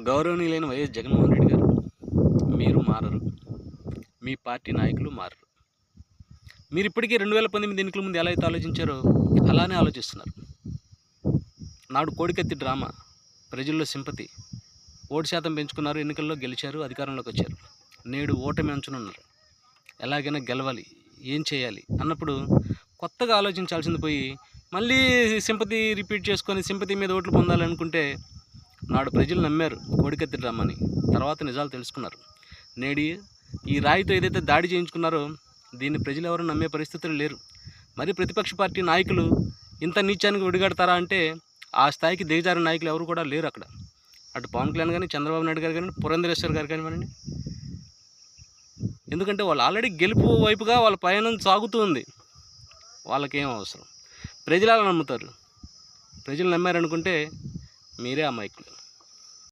గౌరవనీయులైన వైఎస్ జగన్మోహన్ రెడ్డి గారు, మీరు మారరు, మీ పార్టీ నాయకులు మారరు. మీరు ఇప్పటికీ 2019 ఎన్నికల ముందు ఎలా అయితే ఆలోచించారో అలానే ఆలోచిస్తున్నారు. నాడు కోడికత్తి డ్రామా, ప్రజల్లో సింపతి, ఓటు శాతం పెంచుకున్నారు, ఎన్నికల్లో గెలిచారు, అధికారంలోకి వచ్చారు. నేడు ఓటమి అంచునున్నారు. ఎలాగైనా గెలవాలి, ఏం చేయాలి అన్నప్పుడు కొత్తగా ఆలోచించాల్సింది పోయి మళ్ళీ సింపతి రిపీట్ చేసుకొని సింపతి మీద ఓట్లు పొందాలనుకుంటే నాడు ప్రజలు నమ్మారు కోడికత్తి డ్రామాని. తర్వాత నిజాలు తెలుసుకున్నారు. నేడు ఈ రాయితో ఏదైతే దాడి చేయించుకున్నారో దీన్ని ప్రజలు ఎవరు నమ్మే పరిస్థితులు లేరు. మరి ప్రతిపక్ష పార్టీ నాయకులు ఇంత నీచానికి ఒడిగడతారా అంటే ఆ స్థాయికి దిగజారిన నాయకులు ఎవరు కూడా లేరు అక్కడ. అటు పవన్ కళ్యాణ్ కానీ, చంద్రబాబు నాయుడు గారు కానీ, పురంధరేశ్వర్ గారు కానివ్వండి. ఎందుకంటే వాళ్ళు ఆల్రెడీ గెలుపు వైపుగా వాళ్ళ పయనం సాగుతూ ఉంది. వాళ్ళకేం అవసరం? ప్రజలు అలా నమ్ముతారు. ప్రజలు నమ్మారనుకుంటే మీరే అమాయకులు.